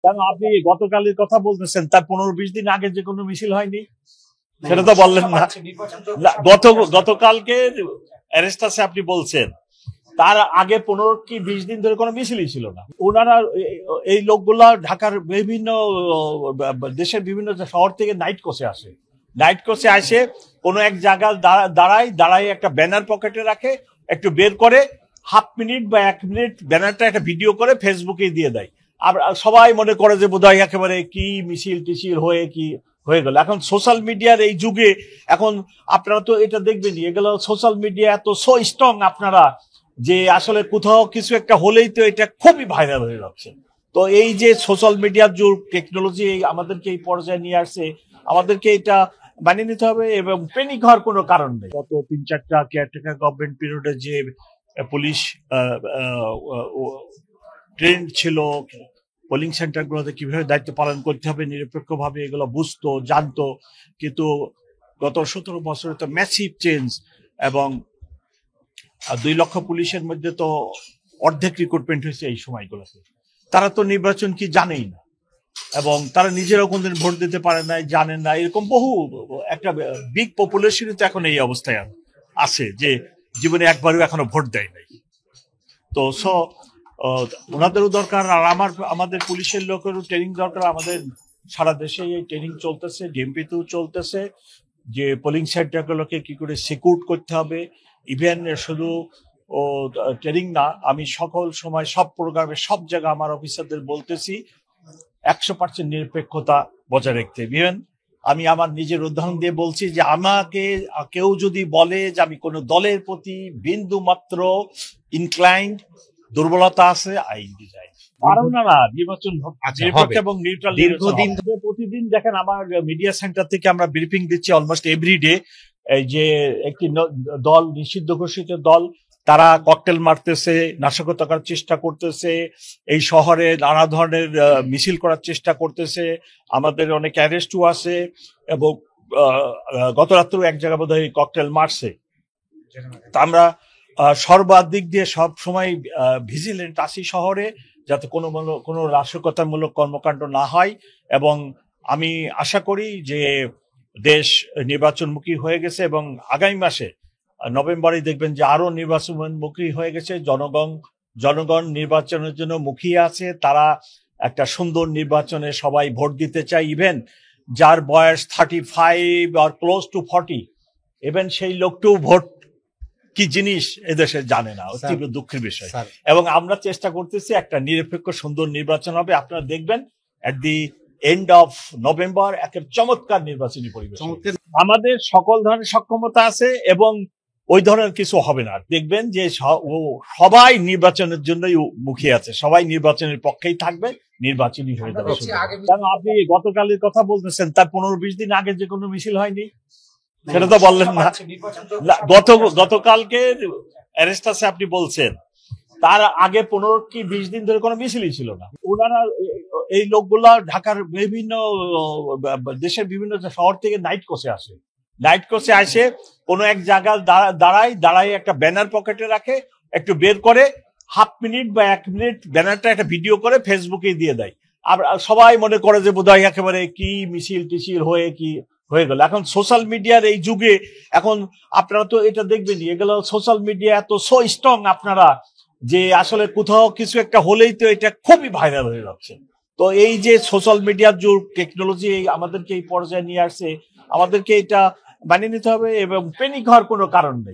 কেন আপনি গতকালের কথা বলতেছেন, তার 15-20 দিন আগে যে কোনো মিছিল হয়নি? সেটা তো বললেন না। গতকালকে অ্যারেস্ট আছে আপনি বলছেন, তার আগে 15 কি 20 দিন ধরে কোনো মিছিলই ছিল না। ওনারা এই লোকগুলা ঢাকার বিভিন্ন দেশের বিভিন্ন শহর থেকে নাইট কোচে আসে। নাইট কোচে আসে কোনো এক জায়গায় দাঁড়ায় একটা ব্যানার পকেটে রাখে, একটু বের করে হাফ মিনিট বা 1 মিনিট ব্যানারটা একটা ভিডিও করে ফেসবুকে দিয়ে দেয়। আর সবাই মনে করে যে বোধহয় একেবারে কি মিছিল টিছিল হয়ে গেল। এখন সোশ্যাল মিডিয়ার এই যুগে এখন আপনারা তো এটা দেখবেনই, এগুলো সোশ্যাল মিডিয়া এত সো স্ট্রং আপনারা, যে আসলে কোথাও কিছু একটা হলেই তো এটা খুবই ভাইরাল হয়ে যাচ্ছে। তো এই যে সোশ্যাল মিডিয়ার যুগ, টেকনোলজি আমাদেরকে এই পর্যায়ে নিয়ে আসছে, আমাদেরকে এটা মানিয়ে নিতে হবে এবং প্যানিক হওয়ার কোনো কারণ নেই। গত 3-4টা কেয়ারটেকার গভর্নমেন্ট পিরিয়ডে যে পুলিশ ট্রেন্ড ছিল, পোলিং সেন্টার গুলোতে কিভাবে দায়িত্ব পালন করতে হবে নিরপেক্ষভাবে, এগুলো বুঝতো, জানতো। কিন্তু গত 17 বছরে তো ম্যাসিভ চেঞ্জ, এবং 2 লক্ষ পুলিশের মধ্যে তো অর্ধেক রিক্রুটমেন্ট হয়েছে এই সময়গুলোতে। তারা তো নির্বাচন কি জানেই না, এবং তারা নিজেরাও কোনদিন ভোট দিতে পারে না, জানেন না। এরকম বহু একটা বিগ পপুলেশনই তো এখন এই অবস্থায় আছে যে জীবনে একবারও এখনো ভোট দেয় নাই। তো ওনাদেরও দরকার, আর আমাদের পুলিশের লোকেরও ট্রেনিং দরকার। আমাদের সারা দেশে এই ট্রেনিং চলতেছে, ডিএমপিতেও চলতেছে, যে পোলিং সেন্টারগুলোকে কি করে সিকিউর করতে হবে। ইভেন শুধু ট্রেনিং না, আমি সকল সময় সব প্রোগ্রামে সব জায়গায় আমার অফিসারদের বলতেছি 100% নিরপেক্ষতা বজায় রাখতে। ইভেন আমি আমার নিজের উদাহরণ দিয়ে বলছি যে আমাকে কেউ যদি বলে যে আমি কোনো দলের প্রতি বিন্দু মাত্র ইনক্লাইন্ড, দুর্বলতা আছে, আইনটি যায় কারণ না নির্বাচন নিরপেক্ষ এবং নিউট্রাল দীর্ঘদিন প্রতিদিন দেখেন আমার মিডিয়া সেন্টার থেকে আমরা ব্রিফিং দিচ্ছি অলমোস্ট এভরিডে। এই যে একটি দল, নিষিদ্ধ ঘোষিত দল, তারা ককটেল মারতেছে, নাশকতা করার চেষ্টা করতেছে, এই শহরে নানা ধরনের মিছিল করার চেষ্টা করতেছে। আমাদের অনেক অ্যারেস্টও আছে, এবং গত রাত্রেও এক জায়গায় বোধহয় ককটেল মারছে। তা আমরা সর্বাধিক দিয়ে সব সময় ভিজিলেন্ট আছি শহরে, যাতে কোনো নাশকতামূলক কর্মকাণ্ড না হয়। এবং আমি আশা করি যে দেশ নির্বাচনমুখী হয়ে গেছে, এবং আগামী মাসে নভেম্বরে দেখবেন যে আরো নির্বাচনমুখী হয়ে গেছে। জনগণ নির্বাচনের জন্য মুখিয়ে আছে। তারা একটা সুন্দর নির্বাচনে সবাই ভোট দিতে চায়। ইভেন যার বয়স 35 আর ক্লোজ টু 40, ইভেন সেই লোকটাও ভোট কি জিনিস এদেশে জানে না। তীব্র দুঃখের বিষয়। এবং আমরা চেষ্টা করতেছি একটা নিরপেক্ষ সুন্দর নির্বাচন হবে। আপনারা দেখবেন এট দি এন্ড অফ নভেম্বর একটা চমৎকার নির্বাচনী পরিবেশ। আমাদের সকল ধরনের সক্ষমতা আছে, এবং ওই ধরনের কিছু হবে না। দেখবেন যে সবাই নির্বাচনের জন্যই মুখিয়ে আছে, সবাই নির্বাচনের পক্ষেই থাকবে, নির্বাচনই হয়ে যাবে। কেন আপনি গতকালের কথা বলতেছেন, তার 15-20 দিন আগে যে কোনো মিছিল হয়নি? সেটা তো বললেন না। গতকালকে অ্যারেস্ট আছে আপনি বলছেন, তার আগে 15-20 দিন ধরে কোনো মিছিলই ছিল না। ওনারা এই লোকগুলা ঢাকার বিভিন্ন দেশের বিভিন্ন শহর থেকে নাইট কোচে আসে। নাইট কোচে আসে কোনো এক জায়গায় দাঁড়ায় একটা ব্যানার পকেটে রাখে, একটু বের করে হাফ মিনিট বা 1 মিনিট ব্যানারটা একটা ভিডিও করে ফেসবুকে দিয়ে দেয়। আর সবাই মনে করে যে বোধহয় একেবারে কি মিছিল টিছিল হয়ে গেল। এখন সোশ্যাল মিডিয়ার এই যুগে এখন আপনারা তো এটা দেখবেনই, এগুলো সোশ্যাল মিডিয়া এত সো স্ট্রং আপনারা, যে আসলে কোথাও কিছু একটা হলেই তো এটা খুবই ভাইরাল হয়ে যাচ্ছে। তো এই যে সোশ্যাল মিডিয়ার যুগ, টেকনোলজি আমাদেরকে এই পর্যায়ে নিয়ে আসছে, আমাদেরকে এটা মানিয়ে নিতে হবে এবং প্যানিক হওয়ার কোনো কারণ নেই।